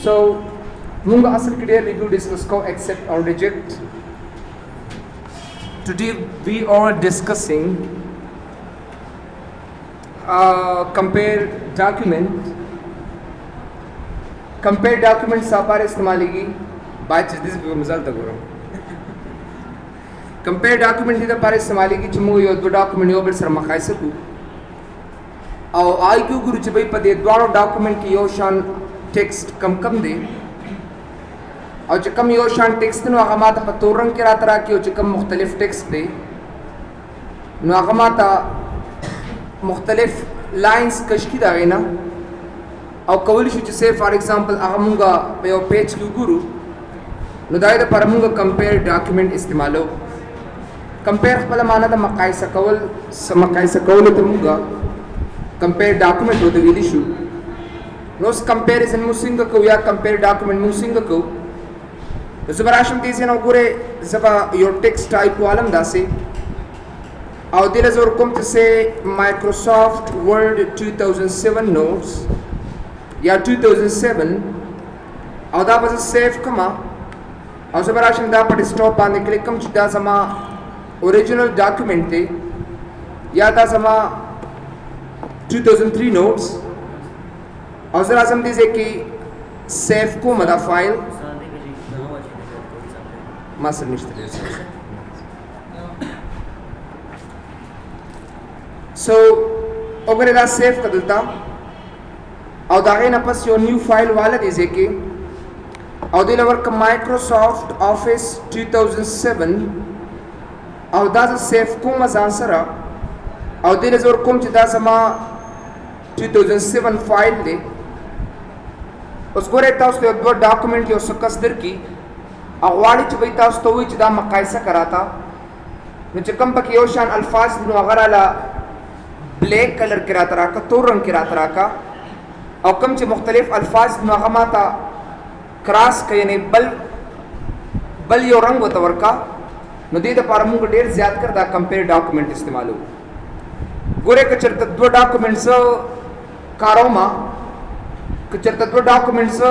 So munga asal ke dia review discuss ko accept or reject. Today we are discussing compare document. Compare document सापार इस्तेमाल की बात चीज़ भी मज़ाल तक हो रहा compare document इधर पार इस्तेमाल की चुम्मो यो दो document यो बरसर मखाई सकूँ और आई क्यों गुरु चुबई पदे द्वारो document की यो शान text कम दे और जकम यो शान text नो आगमाता पतोरंग के रातरा की और जकम मुख्तलिफ text दे नो आगमाता मुख्तलिफ lines कश्की दागे ना और कवली शुची से फॉर एग्जांपल आगमुंगा पे पेज की गुरु नुदायदा परमुंगा कंपेयर डॉक्यूमेंट इस्तेमालो कंपेयर पहला माना था मकाई सकवल तो मुंगा कंपेयर डॉक्यूमेंट होते विधि शु नोस कंपैरिजन मुसिंगा को या कंपेयर डॉक्यूमेंट मुसिंगा को तो ज़बराशम तीसे ना गुरे ज़बा योर टेक्स्ट टाइप वालम दासे और दिल ज़ोर कम तसे माइक्रोसॉफ्ट वर्ड 2007 नोट्स या 2007 और दा बस सेव कमा और ज़बराशन दा पर स्टॉप आने के लिए कम चिदा समा ओरिजिनल डॉक्यूमेंट थे या दा समा 2003 नोट्स और ज़रा समझी से कि सेव को मदा फाइल मास्टर निश्चित सो अगर इधर सेव कर देता और दागे न पस यो न्यू फाइल वाला दिसे के और दिल वर्क माइक्रोसॉफ्ट ऑफिस 2007 और दास सेव को मजांसरा और दिल जोर कुम चिदा समा 2007 फाइल दे उसको रहता उसके दो डॉक्यूमेंट यो सकसदर की अगवाड़ी चबईता उस तो चिदा मकाइसा कराता न चकम पक योशान अल्फाज नो अगराला ब्लैक कलर किराता रहा का तो रंग किराता रहा का और कम से मुख्तलिफ अल्फाज नगमाता क्रास का यानी बल यो रंग वतवर का नदी द पारमु को डेर ज़्यादा कर दा कंपेयर डॉक्यूमेंट इस्तेमाल हो गोरे कचरत दो डॉक्यूमेंट्स कारोमा कचरत दो डॉक्यूमेंट्स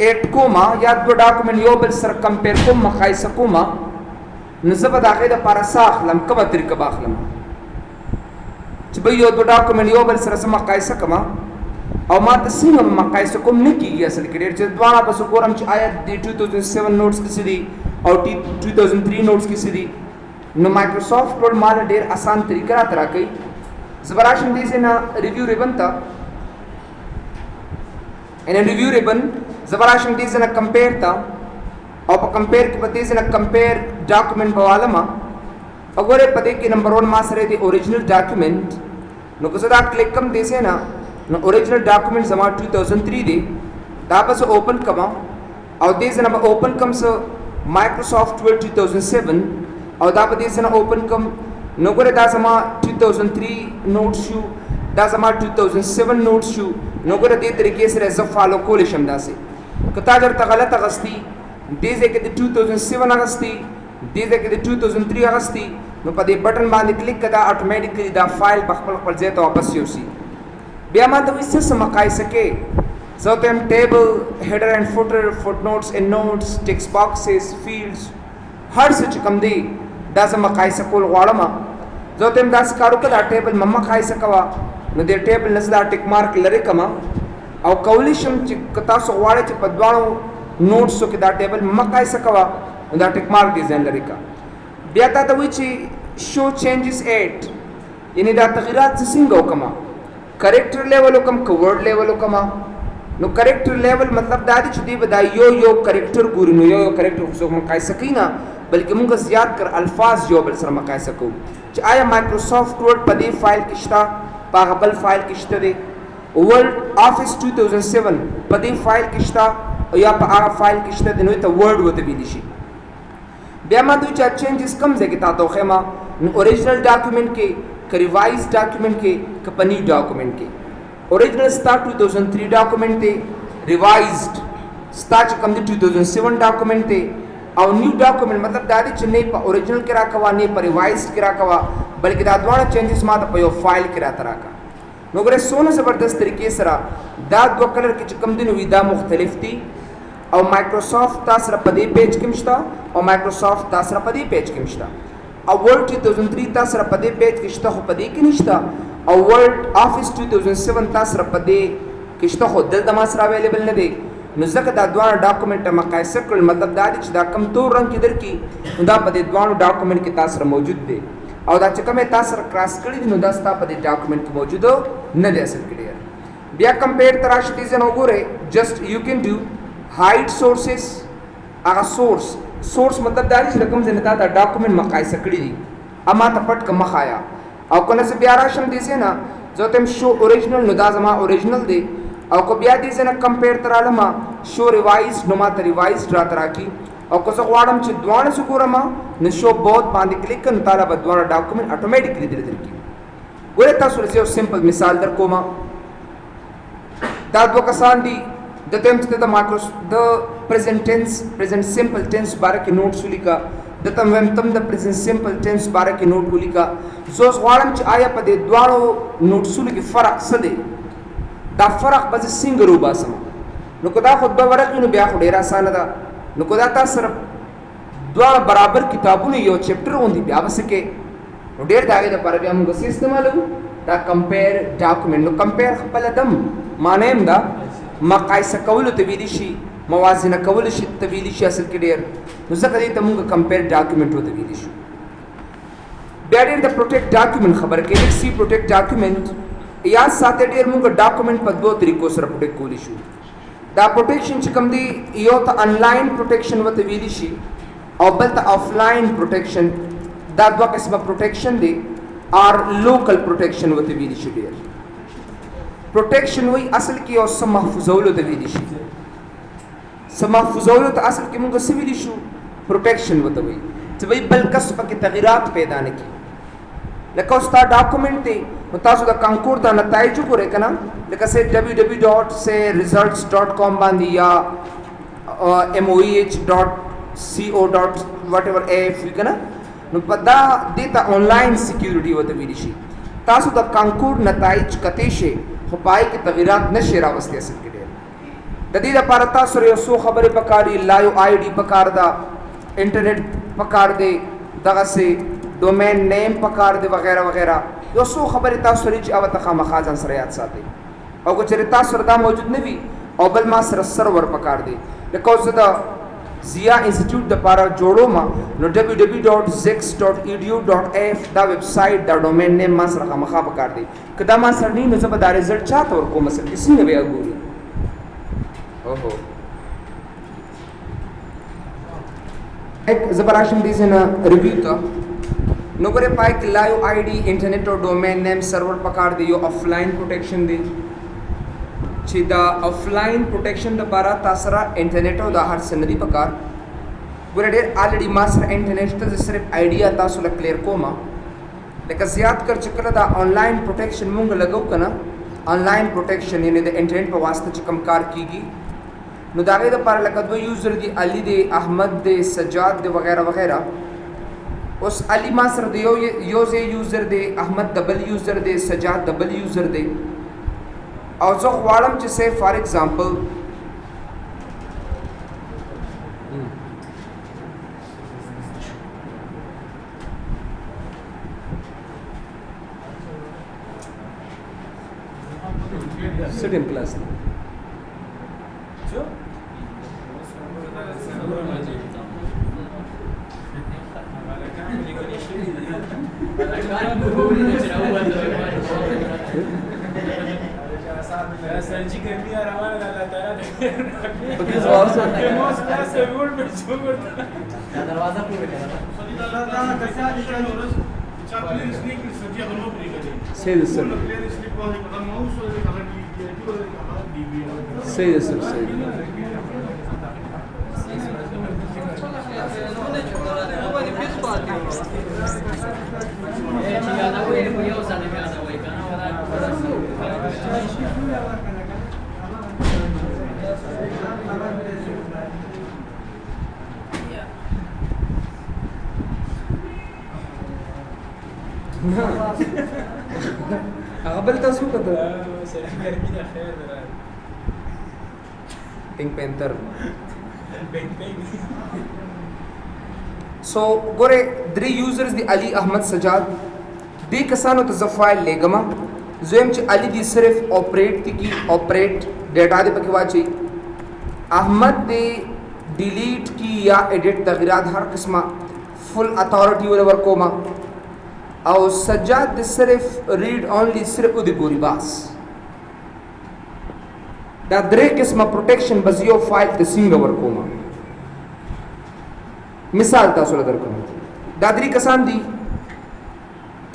एट कोमा या दो डॉक्यूमेंट यो बल सर कंपेयर को मखाई सकोमा नज़ब दाखे द पारसाख लम कब तरीका बाखलम चबई यो दो डॉक्यूमेंट यो बल सरस मकाइसा कमा और मात सिंह मकाइसा को नहीं की गया असल क्रिएट जब द्वारा बस कोरम च आया दी 2007 नोट्स की सीधी और 2003 नोट्स की सीधी न माइक्रोसॉफ्ट वर्ड माल डेर आसान तरीका तरह कई ज़बराशन दी से ना रिव्यू रिबन था इन रिव्यू रिबन ज़बराशन दी से ना कंपेयर था और कंपेयर के पते से ना कंपेयर डॉक्यूमेंट बवाला मा अगोरे पदे के नंबर 1 मास रहे थे ओरिजिनल डॉक्यूमेंट नो कसदा क्लिक कम दे से ना नो ओरिजिनल डॉक्यूमेंट जमा 2003 दे दापस ओपन कमा और दे से ना ओपन कम से माइक्रोसॉफ्ट वर्ड 2007 और दाप दे से ना ओपन कम नो करे दा समा 2003 नोट शू दा समा 2007 नोट शू नो करे दे तरीके से रेज़ फॉलो कोलिशम दा से कता जर तगलत अगस्ती दे से के 2007 अगस्ती दे के 2003 अगस्ती नो पदे बटन बांध क्लिक कदा ऑटोमेटिकली दा फाइल बखपल पर जे तो वापस योसी बेमा तो इससे समकाई सके सो तो हम table header and footer footnotes and notes text boxes fields हर से कम दे दा समकाई सकोल वाड़मा जो तो हम दास कारो कदा टेबल मम्मा खाई सकवा नो दे टेबल नजला टिक मार्क लरे कमा और कौलिशम च कता सो वाड़े च पदवाणो नोट्स सो कदा टेबल मम्मा खाई सकवा दा टिक मार्क डिजाइन लरे का बियाता तो विची शो चेंजेस एट यानी दा तगीरात से सिंगो कमा करेक्टर लेवल कम का वर्ड लेवल कमा नो करेक्टर लेवल मतलब दादी चुदी बदाई यो करेक्टर गुरु नो यो करेक्टर सो मकाई सकीना बल्कि मुंगा ज़्यादा कर अल्फाज जो बल सर मकाई सको आया माइक्रोसॉफ्ट वर्ड पदे फाइल किश्ता पागबल फाइल किश्ता दे वर्ड ऑफिस 2007 पदे फाइल किश्ता या पा फाइल किश्ता दे नो तो वर्ड होते भी दिशी बेमा दो चार चेंजेस कम से किता तो खेमा ओरिजिनल डॉक्यूमेंट के रिवाइज डॉक्यूमेंट के पनी डॉक्यूमेंट के ओरिजिनल स्टार्ट 2003 डॉक्यूमेंट थे रिवाइज्ड स्टार्ट कम 2007 डॉक्यूमेंट थे और न्यू डॉक्यूमेंट मतलब दादी चेन्नई पर ओरिजिनल किरा कवा नहीं पर रिवाइज्ड किरा कवा बल्कि दादवाना चेंजेस माता पर फाइल किरा तरह का नोगरे सोना ज़बरदस्त तरीके सरा दा दो कलर की चकम दिन हुई दा मुख्तलिफ थी और माइक्रोसॉफ्ट तासरा पदे पेज किमश्ता और माइक्रोसॉफ्ट तासरा पदे पेज किमश्ता और वर्ड 2003 तासरा पदे पेज किश्ता हो पदे की निश्ता और वर्ड ऑफिस 2007 तासरा पदे किश्ता हो दिल दमासरा अवेलेबल न दे नुज़क दा द्वार डॉक्यूमेंट मकायसर कर मतलब दादी दा कम तो रंग किधर की नुदा पदे द्वार डॉक्यूमेंट के तासरा मौजूद दे और दा चकमे तासरा क्रॉस करी दी नुदा स्ता पदे डॉक्यूमेंट की मौजूद हो न दे असल क्लियर बिया कंपेयर तराश तीजन ओगोरे just you can do hide sources आगा सोर्स मतलब दादी रकम जनता दा डॉक्यूमेंट मकायसर करी दी अमा तपट का मखाया और कोने से बिया राशम दीसे ना जो तुम शो ओरिजिनल नुदा जमा ओरिजिनल दे और को बिया दी जना कंपेयर तरालमा शो रिवाइज नुमा त रिवाइज रा तरा की और को सवाड़म छ द्वाण सुकुरमा न शो बहुत बांध क्लिक कर ताला बद्वाण डॉक्यूमेंट ऑटोमेटिकली धीरे धीरे की गोरे तासुर से सिंपल मिसाल दर कोमा दादो कसान दी द टेम्स द माइक्रोस द प्रेजेंट सिंपल टेंस बारे के नोट सुलिका द तम वेम तम द प्रेजेंट सिंपल टेंस बारे के नोट उलिका जो सवाड़म छ आया पदे द्वाणो नोट सुलिकी फरक सदे दा फरक बस सिंगरू बासम नुकदा खुतबा वरक नु बिया खुडेरा सानदा नुकदा ता सर द्वा बराबर किताबों ने यो चैप्टर होंदी बिया बस के नु डेर दागे द पर बिया हम गसी इस्तेमाल हो दा कंपेयर डॉक्यूमेंट नु कंपेयर खपल दम मानेम दा मकाइस कवल तवीलिशी मवाजिन कवल श तवीलिशी असल के डेर नु जकदी तमुग कंपेयर डॉक्यूमेंट हो तवीलिशी बिया डेर द प्रोटेक्ट डॉक्यूमेंट खबर के सी प्रोटेक्ट डॉक्यूमेंट या साथे डेर मुंग डॉक्यूमेंट पर दो तरीकों से प्रोटेक्ट कोलिशु दा प्रोटेक्शन चिकम दी यो त ऑनलाइन प्रोटेक्शन वत वीलिशी और बल त ऑफलाइन प्रोटेक्शन दा दो किस्म प्रोटेक्शन दे और लोकल प्रोटेक्शन वत वीलिशी डेर प्रोटेक्शन वही असल की और सम महफूजौल वत वीलिशी सम महफूजौल त असल की मुंग सिविलिशु प्रोटेक्शन वत वही तो वही बल कसब के तगीरात पैदा न की लेकिन उसका डॉक्यूमेंट थे मुतासुदा कंकूर दा नताइज को रेकना लेकिन से www.results.com बांधी या moeh.co.whatever कना नु पदा देता ऑनलाइन सिक्योरिटी वत विदिशी तासुदा कंकूर नताइज कतेशे खपाई के तगीरात नशरा वस्ते असल के दे ददीदा परता सुरे सो खबर पकारी लाइव आईडी पकार दा इंटरनेट पकार दे दगा से डोमेन नेम पकार दे वगैरह वगैरह यो सो खबर तासुरी च अव तखा मखाजन सरयात साथे और कुछ रिता सरदा मौजूद नहीं भी और बल मा सर्वर पकार दे लेकिन सदा जिया इंस्टीट्यूट द पारा जोड़ो मा नो www.zix.edu.af दा वेबसाइट दा डोमेन नेम मा सरखा मखा पकार दे कदा मा सरनी न जब दा रिजल्ट चाहत और को मसल किसी ने भी अगूरी ओहो एक जबराशम दी से ना रिव्यू था नोकरे पाए कि लाइव आईडी इंटरनेट और डोमेन नेम सर्वर पकार दियो offline protection they Chhida offline protection the बारा तासरा इंटरनेट और दाहर सनदी पकार बुरे डेर ऑलरेडी मास्टर इंटरनेट तो सिर्फ आइडिया तासुल क्लियर कोमा लेकिन ज़्यादा कर चक्कर दा ऑनलाइन प्रोटेक्शन मुंग लगो कना ऑनलाइन प्रोटेक्शन यानी द इंटरनेट पर वास्ते चकम कार कीगी नुदागे द पार लगत वो यूज़र दी अली दे अहमद दे सजाद दे वगैरह वगैरह उस अली मासर दे यो जे यूज़र दे अहमद डबल यूज़र दे सजाद डबल यूज़र दे और जो ख्वालम जिसे for example sit in class Sanji करनी आ रहा है अल्लाह ताला ने because also फेमस क्लास है वो पे जो करता दरवाजा पूरे करा अल्लाह ताला कैसा लिखा है चापली स्नीक सजी हलो प्री करे say this sir player sleep वाले का माउस और कलर की जो colour dB say this sir say قبل تاسو کده سلام كده خير پینک پینتر بين بين سو ګوره درې یوزرز دی علي احمد سجاد دې کسانو ته ز فایل لګما زم چې علي دی صرف اپریټ کی اپریټ ډیټا دې پکې واچي احمد دې ډیلیټ کی یا ایڈٹ تغیرات هر قسمه فل اتھارٹی ور کوما او سجاد دې صرف ریډ اونلی صرف دې ګوري باس دا درې قسمه پروټیکشن بزیو فایل ته څنګه ور کوما مثال تاسو درکوم دا درې کسان دي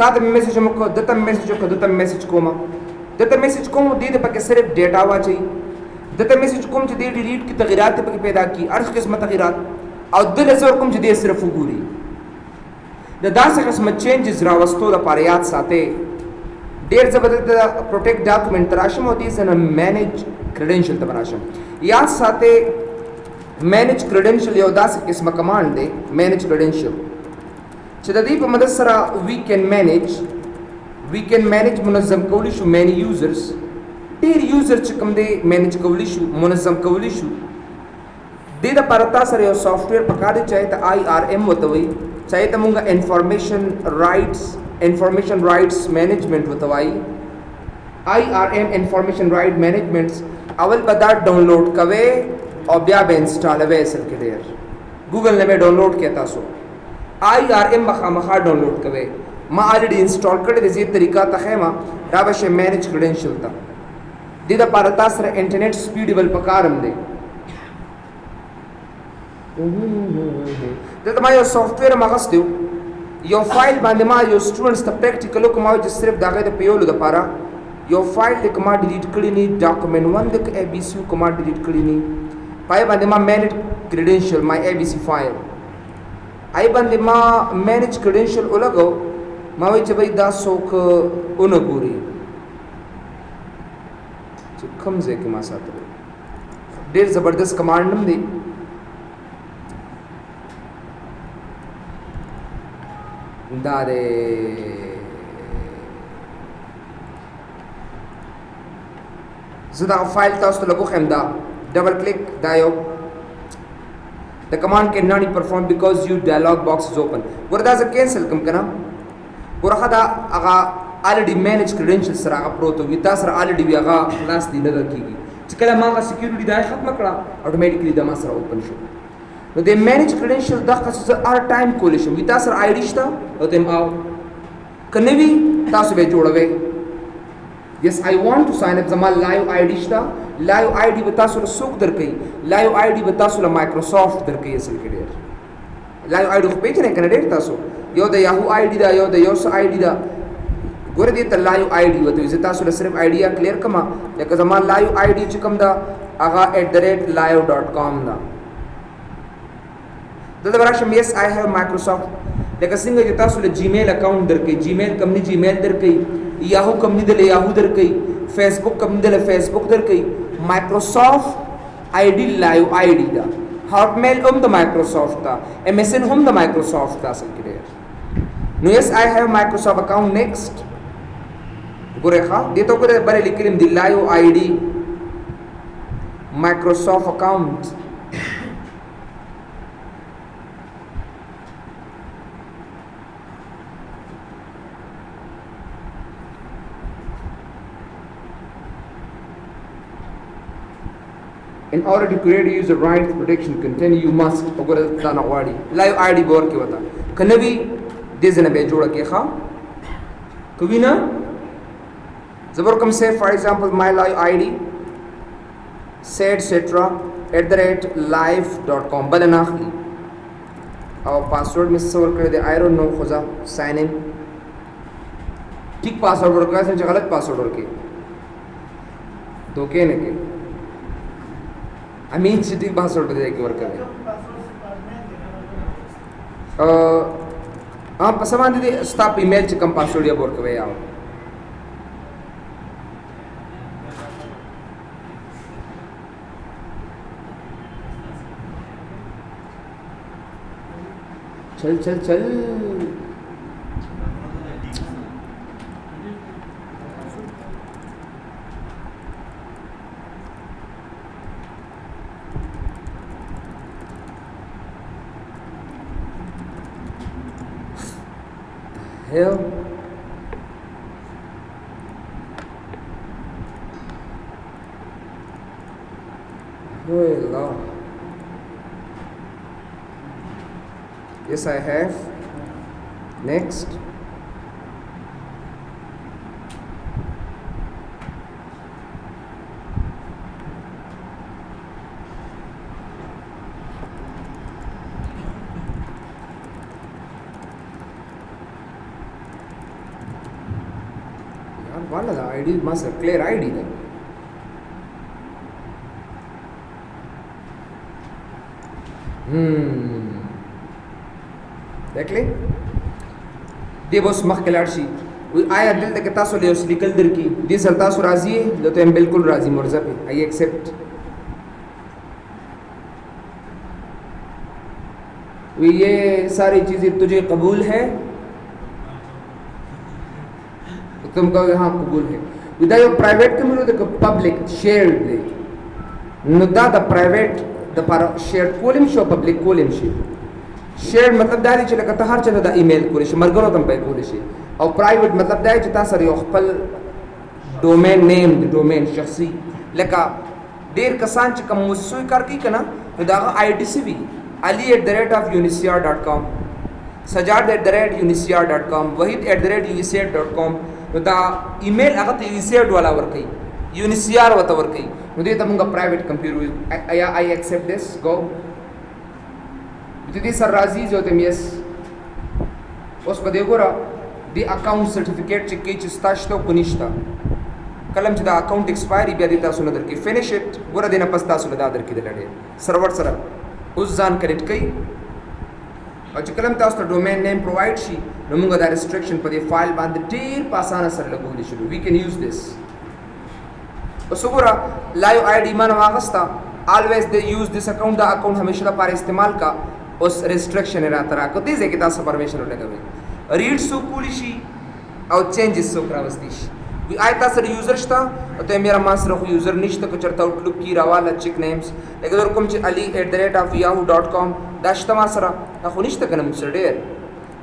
تا ته میسج مکو دته میسج کو دته میسج کوما دته میسج کوم دې پکې صرف ډیټا واچي دته میسج کوم چې دې ډیلیټ کی تغیرات پکې پیدا کی هر قسمه تغیرات او دل زور کوم چې دې صرف وګوري د داسې قسمه چینجز راوستو لپاره یاد ساتي ډیر زبردست پروټیکټ ډاکومنٹ تراشم او دې سره مینیج کریډنشل تراشم یاد ساتي مینیج کریډنشل یو داسې قسمه کمانډ دی مینیج کریډنشل چې د دې په مدد سره وی کین مینیج منظم کولی شو مینی یوزرز ډیر یوزر چې کوم دی مینیج کولی شو منظم کولی شو دې د پرتا سره یو سافټویر پکار دی چې ته آی آر ایم وتوي چې ته مونږه انفارمیشن رائټس مینجمنٹ وتوي آی آر ایم انفارمیشن رائټ مینجمنٹ اول پدا ډاونلوډ کوي او بیا به انسټال وې اصل کې ډیر ګوګل نه به ډاونلوډ کې تاسو آی آر ایم مخامخا ډاونلوډ کوي ما الریډي انسټال کړی د دې طریقہ ته خیمه را به مینیج کریډنشل تا د دې لپاره تاسو سره انټرنیټ سپیډ ول پکارم دی دلته ما یو سافټویر مغستو یو فایل باندې ما یو سټوډنټس ته پریکټیکل کوم او چې صرف دغه د پیولو لپاره یو فایل د کما ډیلیټ کړی نی ډاکومنٹ 1 د ای بی سی کما ډیلیټ کړی نی پای باندې ما مینیج کریډنشل مای ای بی سی فایل آی باندې ما مینیج کریډنشل ولګو ما وی چې بای دا څوک اون ګوري چې کوم ځای کې ما ساتل ډیر زبردست کمانډ نم دی دا دې زدا فایل تاسو ته لګو خم دا ډبل کلیک دا یو the command cannot be performed because your dialog box is open وردا ز کینسل کوم کنه ورخه دا هغه already manage credentials سره هغه پروت وي تاسو سره already وی هغه خلاص دی نه کیږي چې کله ما هغه سکیورټي دا ختم کړه اتوماتیکلی دا ما سره اوپن شو نو د manage credentials دا خاصه هر ټایم کول شي وی تاسو سره آی ډی شته او تم او کنه وی تاسو به جوړوي yes I want to sign up زما live ID شته live ID به تاسو له سوق درکې live ID به تاسو له مایکروسافټ درکې اصل کې ډېر live ID خو پیژنې کنه ډېر تاسو یو د yahoo ID دا یو د یوس ID دا ګور دې ته live ID وته زه تاسو له صرف ID یا کلیر کما لکه زما live ID چې کوم دا هغه @live.com دا دلته راشم yes I have Microsoft لکه څنګه چې تاسو له Gmail اکاؤنٹ درکې Gmail کمنی Gmail درکې یاهو کمپنی د یاهو درکې فیسبوک کمپنی د فیسبوک درکې مایکروسافټ آی ډی لایو آی ډی دا هاټ میل هم د مایکروسافټ دا ایم ایس ان هم د مایکروسافټ دا اصل کې دی نو یس آی هاف مایکروسافټ اکاؤنٹ نیکسٹ ګوره ښه دې ته ګوره بل لیکلم دی لایو آی ډی مایکروسافټ اکاؤنٹ in order to create a user rights protection container you must وګوره دا نه غواړي لایو آی ډی بور کې وتا کنه وی دې ځنه به جوړه کې ښا کوي نه زبر کوم say for example my live id say etc@live.com بل نه اخلي او پاسورډ مې سور کړی دی I don't know خدا sign in ټیک پاسورډ ورکړای چې غلط پاسورډ ورکړي دوکې نه کې امین چې ټیک پاسورډ دې کې ورکړي په سمان دي ستا په ایمیل چې کوم پاسورډ یې ورکوي یاو चल चल चल hell? Oh Allah. Yes, I have. Next. One of the ID must have clear ID then. देख ले दे बस मखलार शी आया दिल तक तासो ले उस निकल दर की दे सरता सो राजी है जो तो हम बिल्कुल राजी मुर्जा पे आई एक्सेप्ट ये सारी चीजें तुझे कबूल है तो तुम कहोगे हाँ कबूल है विदा यो प्राइवेट कम्युनिटी को पब्लिक शेयर्ड दे नुदा द प्राइवेट द पार शेयर कोलिम शो पब्लिक कोलिम शो शेयर मतलब दारी चले कता हर चले दा ईमेल कोलिश मरगरो तम पे कोलिश और प्राइवेट मतलब दाई जता सर यो खपल डोमेन नेम डोमेन शख्सी लका देर कसान च कम मुसुई कर की कना दा आईडीसीवी ali@unicr.com sajad@unicr.com wahid@unicr.com दा ईमेल अगत unicr वाला वर्कई unicr वत वर्कई मुझे तमंगा private computer I accept this गो jadi sir razi jo tem yes os pa degora di account certificate check ke chista shto kunishta kalam chida account expiry bi adita sunadar ki finish it gora dina pasta sunada dar ki delade server sara us zan credit kai aur kalam ta us domain name provide shi numunga da restriction pa di file band deer pasana sar laguli shuru we can use this osugura live id man wagasta always they use this account da account hamesha par istemal ka उस रिस्ट्रिक्शन है रात रात को तेज़ है कि तासा परमिशन होने का भी रीड सो पुलिशी और चेंजेस सो क्रावस्तीश भी आए तासा यूज़र शता तो मेरा मास्टर को यूज़र निश्त को चढ़ता आउटलुक की रावाला चिक नेम्स लेकिन और कम च ali@yahoo.com दाश्ता मासरा ना खुनिश्त करना मुझसे डेर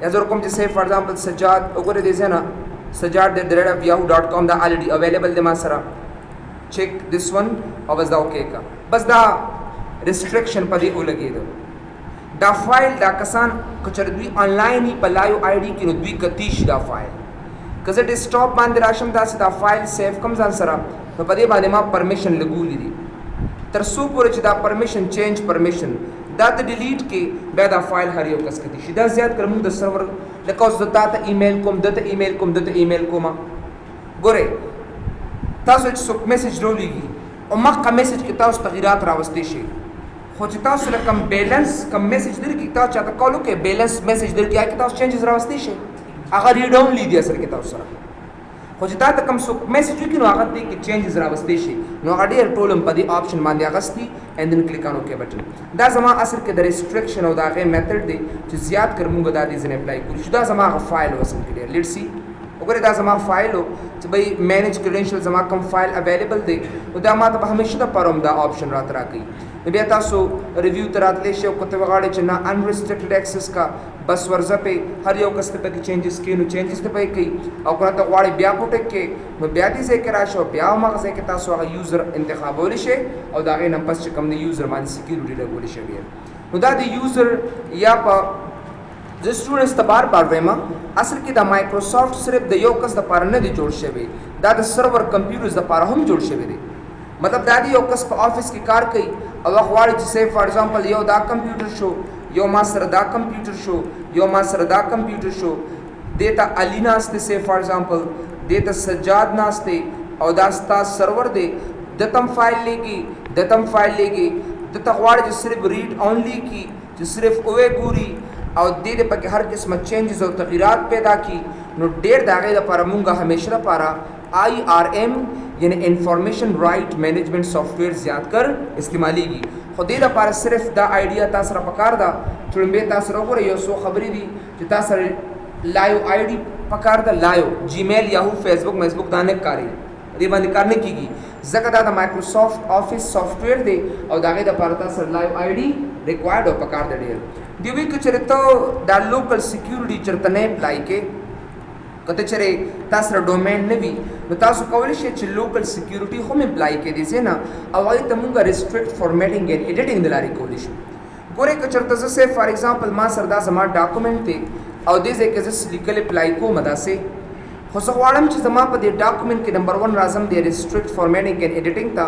या ज़रूर कम च से फॉर एग्जांपल सजाद अगर देखे ना sajad@yahoo.com दा ऑलरेडी अवेलेबल दे मासरा चेक दिस वन और बस दा ओके का बस दा रिस्ट्रिक्शन पदी ओ लगे दो दा फाइल दा कसान कचर द्वी ऑनलाइन ही पलायो आईडी की द्वी कतीश दा फाइल कजे डेस्कटॉप बांध राशम दा से दा फाइल सेव कम जान सरा तो पदे बादे मा परमिशन लगूली दी तरसू पुरे च दा परमिशन चेंज परमिशन दा डिलीट के बेदा फाइल हरियो कस कतीश दा ज्यादा करमु द सर्वर लकोस दता ता ईमेल कोम दता ईमेल कोम दता ईमेल कोमा गोरे तासो च मैसेज रोलीगी और मक्का मैसेज के तास तगीरात रावस्ते शे खोज तास कम बैलेंस कम मैसेज दर की तास चाहता कॉलो के बैलेंस मैसेज दर की आके तास चेंजेस रावस्ती शे अगर रीड ऑन ली दिया सर के तास सर खोज ता कम सो मैसेज की नो अगर दे के चेंजेस रावस्ती शे नो अडे टोलम पदी ऑप्शन मान दिया गस्ती and then click on okay button दा जमा असर के द रिस्ट्रिक्शन और दा के मेथड दे जो ज्यादा कर मुंगा दा दी जने अप्लाई कुछ दा जमा फाइल वसन के लेट्स सी अगर दा जमा फाइल हो तो भाई मैनेज क्रेडेंशियल जमा कम फाइल अवेलेबल दे उदा मा तो हमेशा दा परम दा ऑप्शन रात राकी बेटा सो रिव्यू तरात ले शो कोते वगाड़े चना अनरिस्ट्रिक्टेड एक्सेस का बस वर्जा पे हर यो कस्ते पे चेंजेस के नु चेंजेस ते पे कई और कोना तो वाड़े ब्या पोटे के नो ब्यादी से के राशो ब्या मा से के तासो यूजर इंतखाब होले शे और दागे नंबर से कम ने यूजर मान सिक्योरिटी लगोले शे नो दा द यूजर या पा जो स्टूडेंट्स तबार पारवेमा असल की द माइक्रोसॉफ्ट सिर्फ द यो कस द पार ने दी जोड़ शे वे दा द सर्वर कंप्यूटर्स द पार हम जोड़ शे वे मतलब दादी यो कस ऑफिस की कार कई अब अखबार से फॉर एग्जांपल यो दा कंप्यूटर शो यो मास्टर दा कंप्यूटर शो यो मास्टर दा कंप्यूटर शो देता अली नास्ते से फॉर एग्जांपल देता सज्जाद नास्ते और दास्ता सर्वर दे दतम फाइल लेगी दता अखबार जो सिर्फ रीड ऑनली की जो सिर्फ ओवे पूरी और दे दे पर हर किस्म चेंजेस और तगीरात पैदा की नो डेढ़ दागे दा पारा मुंगा हमेशा पारा IRM यानी इंफॉर्मेशन राइट मैनेजमेंट सॉफ्टवेयर ज्यादा कर इस्तेमाली की खुदे दा पारा सिर्फ दा आइडिया तासरा पकार दा चुड़बे तासरा को यो सो खबरी दी जो तासर लाइव आईडी पकार दा लाइव जीमेल याहू फेसबुक दाने कारी रिबा निकालने की जकदा दा माइक्रोसॉफ्ट ऑफिस सॉफ्टवेयर दे और दागे दा पारा तासर लाइव आईडी रिक्वायर्ड और पकार दे दिवी के चरितो दा लोकल सिक्योरिटी चरतने अप्लाई के کته چره تاسو را ډومین نه وي نو تاسو کولی شئ چې لوکل سکیورټي هم اپلای کړئ دي نه او هغه ته موږ ریسټریکټ فارمیټینګ اینڈ ایډیټینګ د لارې کولی شو ګوره که چېرته زه سه فار ایگزامپل ما سره دا زما ډاکومنټ دی او دې ځای کې زه لیکل اپلای کوم داسې خو زه غواړم چې زما په دې ډاکومنټ کې نمبر 1 راځم د ریسټریکټ فارمیټینګ اینڈ ایډیټینګ ته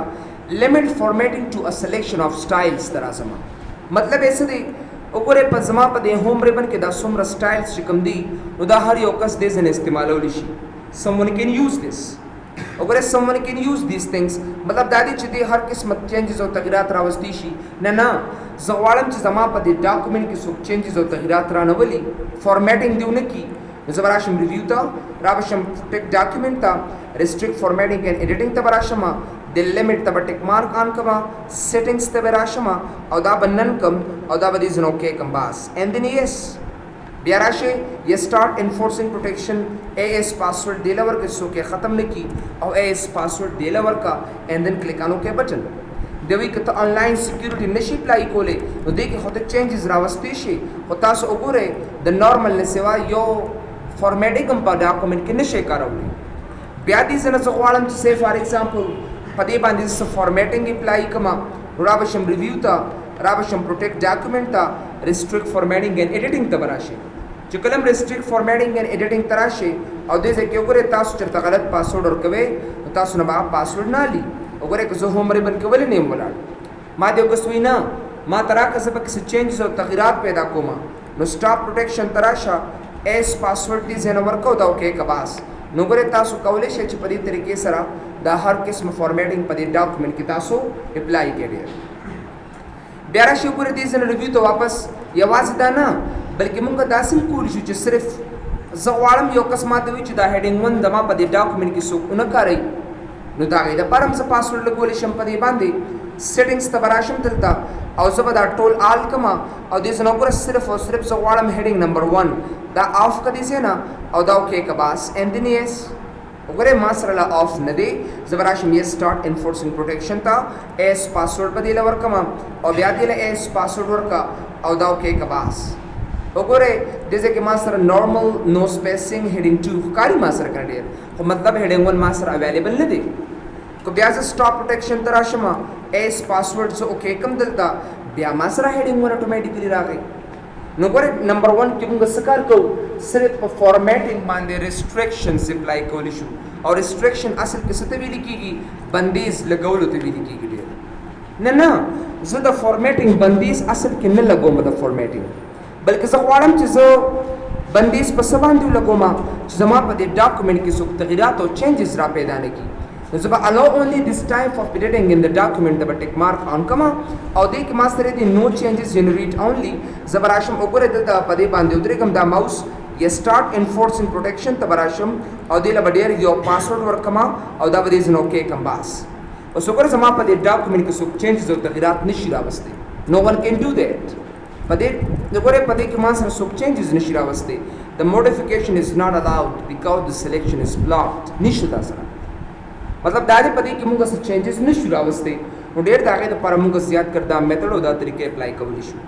لیمټ فارمیټینګ ټو ا سلیکشن اف سټایلز ته راځم مطلب یې څه دی وګوره په زما په دې هوم ریبن کې دا څومره سټایلز چې کوم دي نو دا هر یو کس دې ځنې استعمالولی شي someone can use this وګوره someone can use these things مطلب دا دی چې دې هر قسمه چینجز او تغیرات راوستي شي نه زه غواړم چې زما په دې ډاکومنټ کې څوک چینجز او تغیرات رانولي فارمیټینګ دیونه کی زه به راشم ریویو ته راشم ټیک ډاکومنټ ته ریسټریکټ فارمیټینګ اینڈ ایډیټینګ ته به راشم د لیمټ ته به ټیک مارک آن کما سیټینګز ته به راشم او دا به نن کم او دا به دې ځنه اوکې کم باس اینڈ دین یس بیا راشه یہ स्टार्ट انفورسنگ پروٹیکشن AS پاسورڈ دی لور کے سو کے ختم نہ کی او AS پاسورڈ دی لور کا اینڈ دین کلک آن اوکے بٹن دوی که ته آنلاین سکیورټي نشي اپلای کولی نو دې کې خو ته چینجز راوستي شي خو تاسو وګورئ د نارمل نه سوا یو فارمیټینګ هم په ډاکومنټ کې نشئ کارولی بیا دې زه نه زه غواړم چې سی فار ایگزامپل په دې باندې زه فارمیټینګ اپلای کړم نو را به شم ریویو ته را به شم پروټیکټ ډاکومنټ ته ریسټریکټ فارمیټینګ اینډ ایډیټینګ ته به راشئ چې کله هم ریسټریکټ فارمیټینګ اینډ ایډیټینګ ته راشئ او دې ځای کې وګورئ تاسو چېرته غلط پاسورډ ورکوئ نو تاسو نه به هغه پاسورډ نه علي وګوره که زه هوم ریبن کې ولې نه یم ولاړ ما دې وکس وي نه ما ته راکړه زه پکې څه چینجز او تغیرات پیدا کوم نو سټاپ پروټیکشن ته راشه ایس پاسورډ دې ځای نه ورکو دا اوکې که باس نو ګوره تاسو کولی شئ چې په دې طریقې سره دا هر قسم فارمیټینګ په دې ډاکومنټ کې تاسو اپلای کړئ بیا راشئ وګوره دې ځای نه ریویو ته واپس یوازې دا نه بلکې موږ داسې هم کولی شو چې صرف زه غواړم یو کس ماته وي چې دا هیډینګ 1 زما په دې ډاکومنټ کې څوک ونه کاروي نو دا غي د پرم ز پاسورډ لګول شم په دې باندې سیټینګز ته براشم دلته او زه به دا ټول آل کما او دې زنه وګوره صرف او صرف زه غواړم هیډینګ نمبر 1 دا آف کړي سي نه او دا اوکې کباس اند دین یس وګوره ما سره لا آف نه دی زه براشم یس سٹارټ انفورسینګ پروټیکشن تا ایس پاسورډ په دې لور کما او بیا دې له ایس پاسورډ ورکا او دا اوکې کباس وګوره دغه کې ما سره نورمال نو سپیسینګ هیډینګ 2 کاری ما سره کړی خو مطلب هیډینګ 1 ما سره اویلیبل نه دی کو بیا ز سٹاپ پروټیکشن تر راشم ایس پاسورډ زه اوکې کم دلته بیا ما سره هیډینګ 1 اتوماتیکلی راغی نو ګوره نمبر 1 کې موږ څه کار کوو صرف په فارمیټینګ باندې ریسټریکشنز اپلای کولی شو او ریسټریکشن اصل کې څه ته ویل کېږي بندیز لګولو ته ویل کېږي نه زه د فارمیټینګ بندیز اصل کې نه لګوم د فارمیټینګ بلکې زه غواړم چې زه بندیز په څه باندې ولګوم چې زما په دې ډاکومنټ کې څوک تغیرات او چینجز را پیدا نه کړي نو زه به allow only this type of editing in the document د به ټیک مارک آن کما او دې کې ما سره دې نو چینجز جنریټ اونلی زه به راشم وګوره دلته په دې باندې ودرېږم دا ماوس یا سٹارټ انفورسینګ پروټیکشن ته به راشم او دې له به ډېر یو پاسورډ ورکما او دا به دې زه نه اوکې کم باس اوس وګوره زما په دې ډاکومنټ کې څوک چینجز او تغیرات نشي راوستی no one can do that په دې وګوره په دې کې ما سره څوک چینجز نشي راوستی the modification is not allowed because the selection is blocked نشي دا سره مطلب دا دې په دې کې موږ څه چینجز نشو راوستی نو ډېر دا غي د پر موږ زیات کړ دا میتھډ او دا طریقې اپلای کولی شو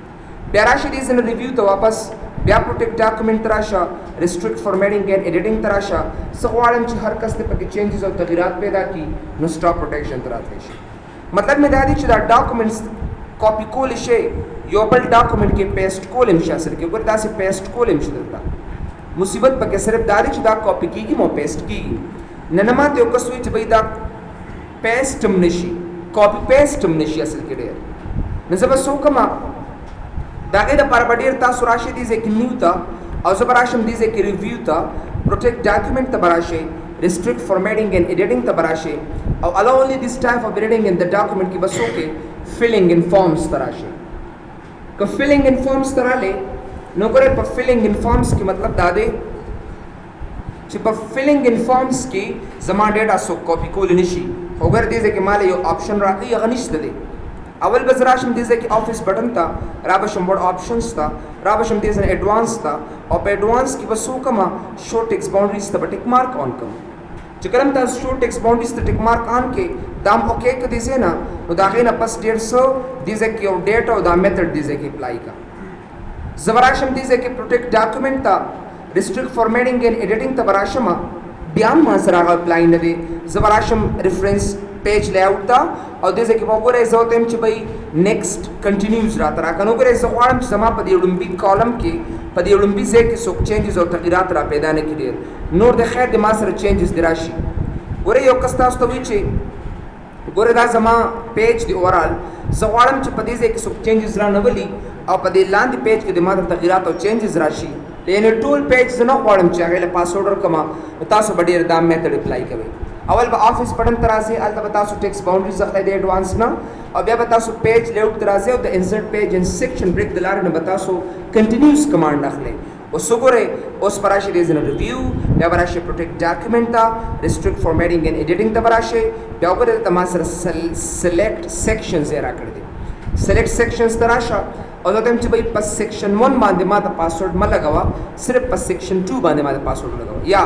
بیا راشه دې زنه ریویو ته واپس بیا پروټیکټ ډاکومنټ راشه ریسټریکټ فارمیټینګ اینڈ ایډیټینګ تراشه سغواړم چې هر کس ته پکې چینجز او تغیرات پیدا کی نو سٹاپ پروټیکشن تراته شي مطلب مې دا دی چې دا ډاکومنټس کاپی کول شي یو بل ډاکومنټ کې پیسټ کول هم شي اصل کې ګور تاسو پیسټ کول هم شي دلته مصیبت پکې صرف دا دی چې دا کاپی کیږي مو پیسټ کیږي نه ماته یو کس وی چې بای دا پیسټ هم نشي کاپی پیسټ هم نشي اصل کې ډېر نو زه به څه وکړم دا غي د پر ډېر تاسو راشي دي ځکه نیو ته او زه به راشم دي ځکه ریویو ته پروټیکټ ډاکومنټ ته به راشي restrict formatting and editing ته به راشي او allow only this type of editing in the document کې بس اوکې filling in forms ته راشي که filling in forms ته رالی نو ګوره په filling in forms کې مطلب دا دی چې په filling in forms کې زما ډیټا څوک کاپي کولی نشي خو ګوره دې ځای کې ماله یو آپشن راغلی هغه نشته دی اول به زه راشم دې ځای کې آفس بټن ته را به شم وړ آپشنز ته را به شم دې ځای ایډوانس ته او په ایډوانس کې به څه وکړم شو ټیکس باونډریز ته به ټیک مارک آن کړم چې کله هم تاسو شو ټیکس باونډریز ته ټیک مارک آن کې دا هم اوکې که دې ځای نه نو د هغې نه پس ډېر څه دې ځای کې یو ډیټ او دا میتھډ دې ځای کې اپلای کړه زه به راشم دې ځای کې پروټیکټ ډاکومنټ ته restrict formatting and editing ته براشم بیا ما سره هغه اپلای نه دی زه براشم ریفرنس پیج لیاوټ ته او دې ځکه په وګوره زه وتم چې بھائی نیکسٹ کنټینیوز راته راکنه وګوره زه غواړم چې زما په دې لومبي کالم کې په دې لومبي ځای کې څوک چینجز او تغیرات را پیدا نه کړي نور د خیر د ما سره چینجز دی راشي ګوره یو کس تاسو ته وایي چې ګوره دا زما پیج دی اورال زه غواړم چې په دې ځای کې څوک چینجز را نه ولي او په دې لاندې پیج کې د ما د تغیرات او چینجز راشي یعنی ټول پیج زه نه غواړم چې هغې له پاسورډ ورکړم تاسو به ډېر دا میتھډ اپلای کوئ اول به آفس بټن ته راځئ هلته به تاسو ټیکس باونډري اخلی دی ایډوانس نه او بیا به تاسو پیج لیاوټ ته راځئ او د انسرټ پیج ان سیکشن بریک د لارې نه به تاسو کنټینیوس کمانډ اخلئ اوس وګورئ اوس به راشئ ریزن ریویو بیا به راشئ پروټیکټ ډاکومنټ ته ریسټرکټ فارمیټینګ اینډ ایډیټینګ ته به راشئ بیا وګورئ دلته ما سره سلیکټ سیکشنز یې راکړی دی سلیکټ سیکشنز ته راشه او دا چې بھائی په سیکشن 1 باندې ما د پاسورډ ما لګاوه صرف په سیکشن 2 باندې ما د پاسورډ لګاوه یا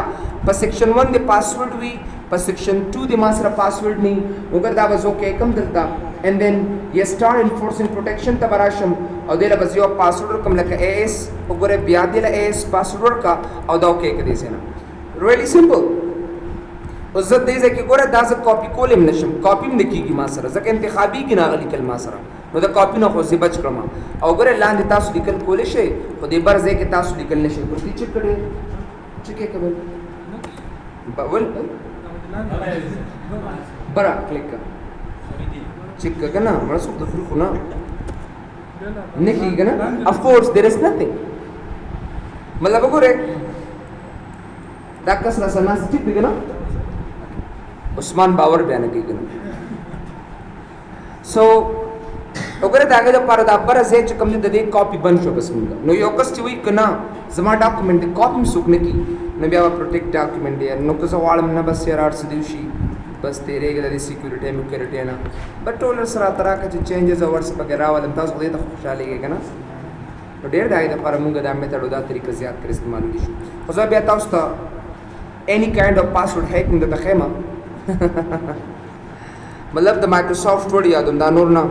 په سیکشن 1 د پاسورډ وي په سیکشن 2 د ما سره پاسورډ نه وګر دا وځو کې کم دلته and then you start enforcing protection ته براشم او دله بس یو پاسورډ کوم لکه اس وګوره بیا دله اس پاسورډ کا او دا اوکې کړي سينه really simple او زه دې ځکه ګوره دا زه کاپی کولم نشم کاپی نه کیږي ما سره ځکه انتخابي کې ناغلی کلمه سره نو دا کاپی نه خو زه بچ کړم او ګوره لاندې تاسو لیکل کولای شئ خو دې بر ځای کې تاسو لیکل نشئ ورته چک کړئ چک یې کوي بول برا کلیک کړه چک کنه مړ څه د فرق نه نه کیږي نه of course there is nothing مطلب وګوره دا کس را سنا ټیک دی کنه عثمان باور بیان کوي کنه سو وګوره دا هغه لپاره دا بر ځای چې کوم د دې کاپی بن شو بس موږ نو یو کس چې وی کنه زما ډاکومنټ کاپی څوک نه کی نو بیا پروټیکټ ډاکومنټ دی نو که زه غواړم نه بس یار ارڅ دی شي بس تیرېږي د سکیورټي میکورټي نه بټ ټول سره ترا کې چینجز او ورس پکې راول تاسو دې ته خوشاله کنه نو ډېر دای د پر موږ د میتھډ دا طریقې زیات کړ استعمال دي خو زه بیا تاسو ته any kind of password hacking د تخیمه مطلب د مایکروسافټ وړ یادوم دا نور نه